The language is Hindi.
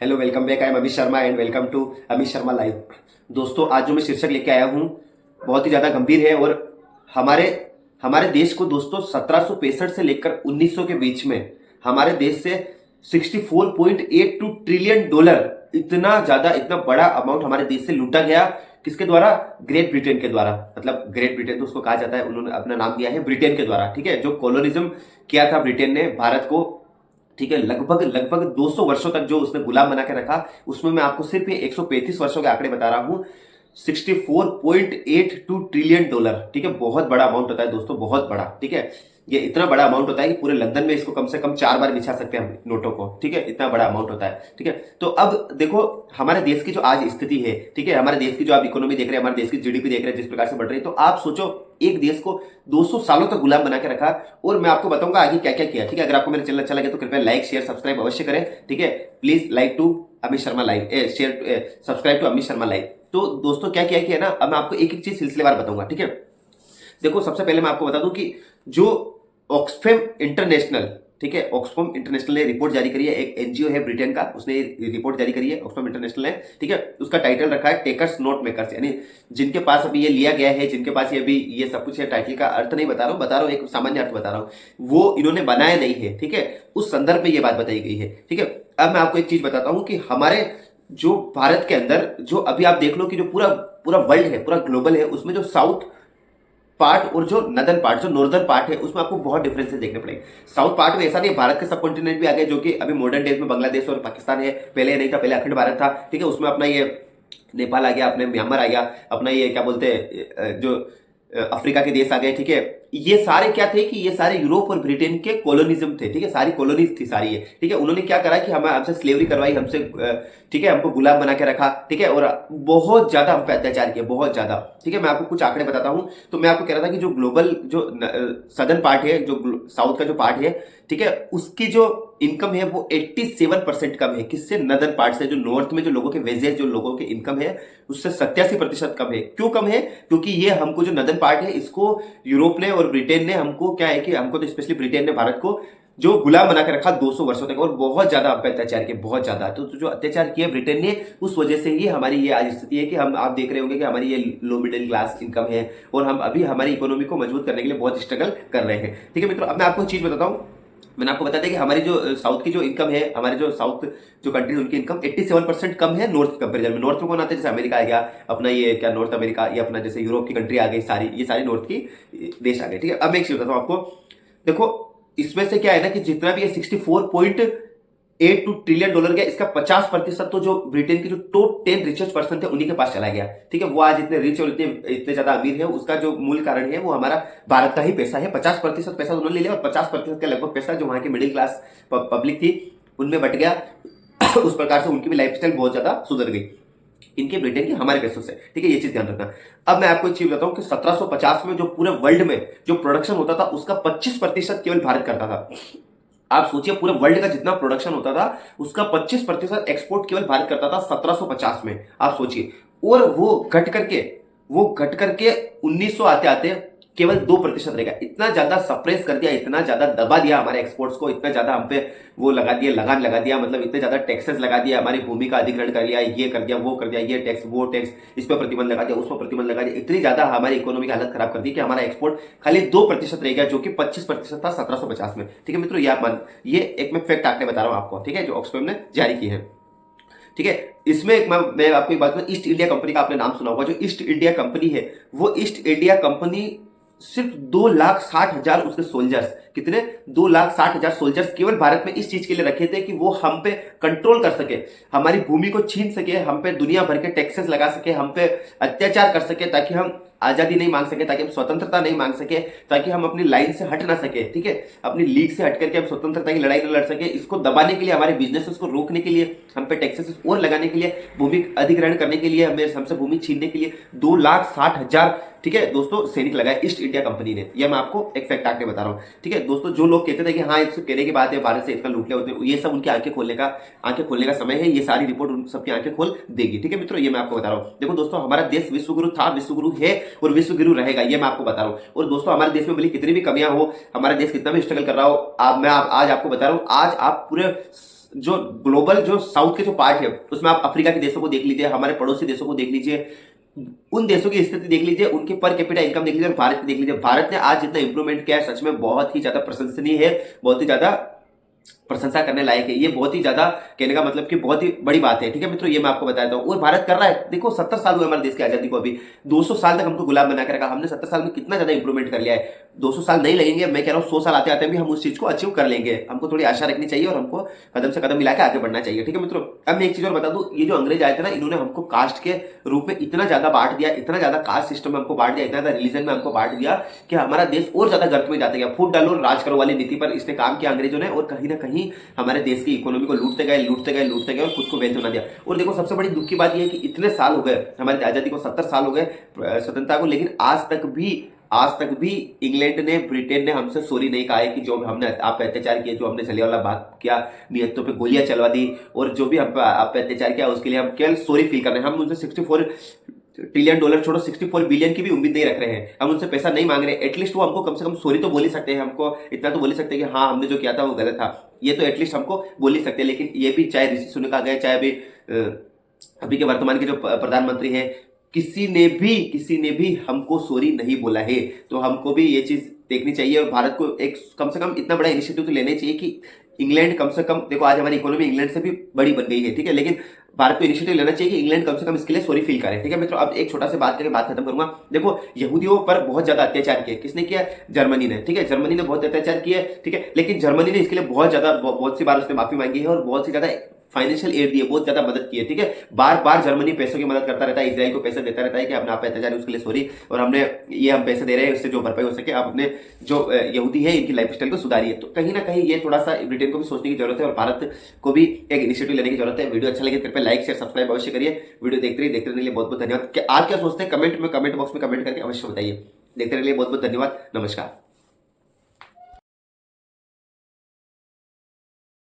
Hello, welcome back. I am Amit Sharma and welcome to Amit Sharma live. दोस्तों, आज जो मैं शीर्षक लेके आया हूँ बहुत ही ज़्यादा गंभीर है और हमारे हमारे देश को दोस्तों 1765 से लेकर 1900 के बीच में हमारे देश से 64.82 ट्रिलियन डॉलर, इतना बड़ा अमाउंट हमारे देश से लूटा गया। किसके द्वारा? ग्रेट ब्रिटेन के द्वारा। मतलब ग्रेट ब्रिटेन तो उसको कहा जाता है, उन्होंने अपना नाम दिया है ब्रिटेन के द्वारा। ठीक है, जो कॉलोनिज्म किया था ब्रिटेन ने भारत को, ठीक है, लगभग लगभग 200 वर्षों तक जो उसने गुलाम बना के रखा, उसमें मैं आपको सिर्फ ये 135 वर्षों के आंकड़े बता रहा हूं। 64.82 ट्रिलियन डॉलर, ठीक है, बहुत बड़ा अमाउंट होता है दोस्तों, बहुत बड़ा। ठीक है, ये इतना बड़ा अमाउंट होता है कि पूरे लंदन में इसको कम से कम 4 बार बिछा सकते हैं हम नोटों को। ठीक है, इतना बड़ा अमाउंट होता है। ठीक है, तो अब देखो हमारे देश की जो आज स्थिति है, ठीक है, हमारे देश की जो आप इकोनॉमी देख रहे हैं, हमारे देश की जीडीपी देख रहे हैं जिस प्रकार से बढ़ रही है, तो आप सोचो एक देश को 200 सालों तक गुलाम बना के रखा। और मैं आपको बताऊंगा आगे क्या क्या किया। ठीक है, अगर आपको मेरा चैनल अच्छा लगे तो कृपया लाइक शेयर सब्सक्राइब अवश्य करें। ठीक है, please like to Amit Sharma live, share subscribe to Amit Sharma live. तो दोस्तों क्या किया ना, अब मैं आपको एक एक चीज सिलसिलेवार बताऊंगा। ठीक है, देखो सबसे पहले मैं आपको बता दूं कि जो ऑक्सफैम इंटरनेशनल, ठीक है, ऑक्सफैम इंटरनेशनल ने रिपोर्ट जारी करी है, एक एनजीओ है ब्रिटेन का, उसने रिपोर्ट जारी करी है, ऑक्सफैम इंटरनेशनल है। ठीक है, उसका टाइटल रखा है टेकर्स नोट मेकर्स, यानी जिनके पास अभी ये लिया गया है, जिनके पास ये अभी ये सब कुछ है। टाइटल का अर्थ नहीं बता रहा हूँ, एक सामान्य अर्थ बता रहा हूँ, वो इन्होंने बनाया नहीं है। ठीक है, उस संदर्भ में ये बात बताई गई है। ठीक है, अब मैं आपको एक चीज बताता हूँ कि हमारे जो भारत के अंदर जो अभी आप देख लो कि जो पूरा पूरा वर्ल्ड है, पूरा ग्लोबल है, उसमें जो साउथ पार्ट और जो नदर्न पार्ट, जो नॉर्दर्न पार्ट है, उसमें आपको बहुत डिफरेंसेस देखने पड़ेंगे। साउथ पार्ट में ऐसा नहीं, भारत के सब कॉन्टिनेंट भी आ गए, जो कि अभी मॉडर्न डेज में बांग्लादेश और पाकिस्तान है। पहले नहीं था, पहले अखंड भारत था। ठीक है, उसमें अपना ये नेपाल आ गया, अपने म्यांमार आ गया, अपना ये क्या बोलते हैं जो अफ्रीका के देश आ गए। ठीक है, ये सारे क्या थे कि ये सारे यूरोप और ब्रिटेन के कॉलोनिज्म थे। ठीक है, सारी कॉलोनीज थी सारी ये। ठीक है, उन्होंने क्या करा कि हमें हमसे स्लेवरी करवाई, हमसे ठीक है, हमको गुलाम बना के रखा। ठीक है, और बहुत ज्यादा हम पे अत्याचार किया, बहुत ज्यादा। ठीक है, मैं आपको कुछ आंकड़े बताता हूं। तो मैं आपको कह रहा था कि जो ग्लोबल जो सदर्न पार्ट है, जो साउथ का जो पार्ट है, ठीक है, उसकी जो इनकम है वो 87% कम है। किससे? नदर्न पार्ट से। जो नॉर्थ में जो लोगों के वेजेस, जो लोगों की इनकम है, उससे 87% कम है। क्यों कम है? क्योंकि ये हमको जो नदर्न पार्ट है, इसको यूरोप ने और ब्रिटेन ने, हमको क्या है कि हमको तो स्पेशली ब्रिटेन ने भारत को जो गुलाम बना के रखा 200 वर्षों तक, और बहुत ज्यादा हम पे अत्याचार किए, बहुत ज्यादा। तो जो अत्याचार किया ब्रिटेन ने, उस वजह से ही हमारी ये आज स्थिति है कि हम, आप देख रहे होंगे कि हमारी ये लो मिडिल क्लास इनकम है, और हम अभी हमारी इकोनॉमी को मजबूत करने के लिए बहुत स्ट्रगल कर रहे हैं। ठीक है मित्रों, अब मैं आपको एक चीज बताता हूं। मैंने आपको बताया था कि हमारी जो साउथ की जो इनकम है, हमारे जो साउथ जो कंट्रीज, उनकी इनकम 87% कम है नॉर्थ कंपेरिजन में। नॉर्थ में कौन आते हैं? जैसे अमेरिका आ गया, अपना ये क्या नॉर्थ अमेरिका, ये अपना जैसे यूरोप की कंट्री आ गई सारी, ये सारी नॉर्थ की देश आ गए। ठीक है, अब मैं एक चीज बताता हूँ आपको। देखो इसमें से क्या है ना कि जितना भी ये 64.82 ट्रिलियन डॉलर गया, इसका 50% तो जो ब्रिटेन के जो टॉप 10 रिचेस्ट पर्सन थे उन्हीं के पास चला गया। ठीक है, वो आज इतने रिच और इतने इतने ज्यादा अमीर है, उसका जो मूल कारण है वो हमारा भारत का ही पैसा है। 50% पैसा उन्होंने ले लिया, और 50% का लगभग पैसा जो वहां की मिडिल क्लास पब्लिक थी उनमें बट गया। उस प्रकार से उनकी भी लाइफस्टाइल बहुत ज्यादा सुधर गई, इनके ब्रिटेन की हमारे पैसों से। ठीक है, ये चीज ध्यान रखना। अब मैं आपको एक चीज बताता हूं कि 1750 में जो पूरे वर्ल्ड में जो प्रोडक्शन होता था, उसका 25% केवल भारत करता था। आप सोचिए, पूरे वर्ल्ड का जितना प्रोडक्शन होता था, उसका 25% एक्सपोर्ट केवल भारत करता था 1750 में। आप सोचिए, और वो घट करके 1900 आते आते केवल 2% रह गया। इतना ज्यादा सप्रेस कर दिया, इतना ज्यादा दबा दिया हमारे एक्सपोर्ट्स को, इतना ज्यादा हम पे वो लगा दिया, लगान लगा दिया, मतलब इतने ज्यादा टैक्सेस लगा दिया, हमारी भूमि का अधिग्रहण कर लिया, ये कर दिया, वो कर दिया, ये टैक्स, वो टैक्स, इस पर प्रतिबंध लगा दिया, उस पर प्रतिबंध लगा दिया। इतनी ज्यादा हमारी इकोनॉमी की हालत खराब कर दी कि हमारा एक्सपोर्ट खाली 2% रह गया, जो कि 25% था 1750 में। ठीक है मित्रों, ये एक मैं फैक्ट आंकड़े बता रहा हूं आपको। ठीक है, जो ऑक्सफैम ने जारी की है। ठीक है, इसमें मैं आपको एक बात बताऊं, ईस्ट इंडिया कंपनी का आपने नाम सुना होगा। जो ईस्ट इंडिया कंपनी है, वो ईस्ट इंडिया कंपनी सिर्फ 2,60,000 उसके सोल्जर्स, कितने? 2,60,000 सोल्जर्स केवल भारत में इस चीज के लिए रखे थे कि वो हम पे कंट्रोल कर सके, हमारी भूमि को छीन सके, हम पे दुनिया भर के टैक्सेस लगा सके, हम पे अत्याचार कर सके, ताकि हम आजादी नहीं मांग सके, ताकि हम स्वतंत्रता नहीं मांग सके, ताकि हम अपनी लाइन से हट ना सके। ठीक है, अपनी लीग से हट करके हम स्वतंत्रता की लड़ाई न लड़ सके। इसको दबाने के लिए, हमारे बिजनेसेस को रोकने के लिए, हम पे टैक्सेस और लगाने के लिए, भूमि अधिग्रहण करने के लिए, हमसे भूमि छीनने के लिए 2,60,000, ठीक है दोस्तों, सैनिक लगाए ईस्ट इंडिया कंपनी ने। यह मैं आपको एक फैक्ट आके बता रहा हूं। ठीक है दोस्तों, जो लोग कहते थे कि हाँ इसको कहने की बात है, भारत से इतना लूट लिया होते, ये सब उनकी आंखें खोलने का समय है। ये सारी रिपोर्ट उन सबकी आंखें खोल देगी। ठीक है मित्रों, ये मैं आपको बता रहा हूं। देखो दोस्तों, हमारा देश विश्वगुरु था, विश्वगुरु है और विश्वगुरु रहेगा, ये मैं आपको बता रहा हूं। और दोस्तों, हमारे देश में भले कितनी भी कमियां हो, हमारा देश कितना भी स्ट्रगल कर रहा हो, मैं आज आपको बता रहा हूं, आज आप पूरे जो ग्लोबल जो साउथ के जो पार्ट है उसमें आप अफ्रीका के देशों को देख लीजिए, हमारे पड़ोसी देशों को देख लीजिए, उन देशों की स्थिति देख लीजिए, उनके पर कैपिटा इनकम देख लीजिए और भारत की देख लीजिए। भारत ने आज जितना इंप्रूवमेंट किया है सच में बहुत ही ज्यादा प्रशंसनीय है, बहुत ही ज्यादा प्रशंसा करने लायक है। ये बहुत ही ज्यादा कहने का मतलब कि बहुत ही बड़ी बात है। ठीक है मित्रों, ये मैं आपको बताता हूँ। और भारत कर रहा है, देखो 70 साल हुए हमारे देश की आजादी को, अभी 200 साल तक हमको गुलाम बना के रखा। हमने 70 साल में कितना ज्यादा इंप्रूवमेंट कर लिया है। 200 साल नहीं लगेंगे, मैं कह रहा हूँ 100 साल आते आते भी हम उस चीज को अचीव कर लेंगे। हमको थोड़ी आशा रखनी चाहिए और हमको कदम से कदम मिला के आगे बढ़ना चाहिए। ठीक है मित्रों, अब मैं एक चीज और बता दूं, ये जो अंग्रेज आए थे ना, इन्होंने हमको कास्ट के रूप में इतना ज्यादा बांट दिया, इतना ज्यादा कास्ट सिस्टम में हमको बांट दिया, इतना ज्यादा रिलीजन में हमको बांट दिया कि हमारा देश और ज्यादा गर्त में जाता गया। फूट डालो राज करो वाली नीति पर इसने काम किया अंग्रेजों ने, और कहीं ना कहीं हमारे देश की इकोनॉमी को लूटते गए लूटते गए लूटते गए और खुद को बेंच बना दिया। और देखो सबसे बड़ी दुख की बात यह है कि इतने साल हो गए हमारी आजादी को, 70 साल हो गए स्वतंत्रता को, लेकिन आज तक भी इंग्लैंड ने, ब्रिटेन ने हमसे सॉरी नहीं कहा है कि जो हमने आप पे अत्याचार किए, जो हमने जलियांवाला बाग किया, नियतों पे गोलियां चलवा दी, और जो भी हम आप पे अत्याचार किया उसके लिए हम केवल सॉरी फील कर रहे हैं। हम उनसे $64 ट्रिलियन छोड़ो 64 बिलियन की भी उम्मीद नहीं रख रहे हैं। हम उनसे पैसा नहीं मांग रहे, एटलीस्ट वो हमको कम से कम सॉरी तो बोल ही सकते हैं। हमको इतना तो बोल ही सकते हैं कि हाँ हमने जो किया था वो गलत था, ये तो एटलीस्ट हमको बोल ही सकते हैं। लेकिन ये भी चाहे ऋषि सुनक आ गए, चाहे अभी के वर्तमान के जो प्रधानमंत्री हैं, किसी ने भी हमको सॉरी नहीं बोला है। तो हमको भी ये चीज देखनी चाहिए और भारत को एक कम से कम इतना बड़ा इनिशिएटिव तो लेना चाहिए कि इंग्लैंड कम से कम, देखो आज हमारी इकोनॉमी इंग्लैंड से भी बड़ी बन गई है, ठीक है, लेकिन भारत को इनिशिएटिव लेना चाहिए कि इंग्लैंड कम से कम इसके लिए सॉरी फील करे। ठीक है मित्रों, अब एक छोटा सा बात करके बात खत्म करूंगा। देखो यहूदियों पर बहुत ज्यादा अत्याचार किए, किसने किया? जर्मनी ने। ठीक है, जर्मनी ने बहुत अत्याचार किए, ठीक है, लेकिन जर्मनी ने इसके लिए बहुत सी बार उसने माफी मांगी है और बहुत सी ज्यादा फाइनेंशियल एड दी है, बहुत ज्यादा मदद की है। ठीक है, बार बार जर्मनी पैसों की मदद करता रहता है, इसराइल को पैसे देता रहता है कि अपने आप पे अत्याचार उसके लिए सॉरी, और हमने ये हम पैसे दे रहे हैं, उससे जो भरपाई हो सके आप अपने जो यहूदी है इनकी लाइफ स्टाइल को सुधारिए। तो कहीं ना कहीं ये थोड़ा सा ब्रिटेन को भी सोचने की जरूरत है और भारत को भी एक इनिशिएटिव लेने की जरूरत है। वीडियो अच्छा लगे कृपया लाइक शेयर सब्सक्राइब अवश्य करिए। वीडियो देखते रहने के लिए बहुत बहुत धन्यवाद। आप क्या सोचते हैं कमेंट बॉक्स में कमेंट करके अवश्य बताइए। देखते रहने के लिए बहुत बहुत धन्यवाद। नमस्कार।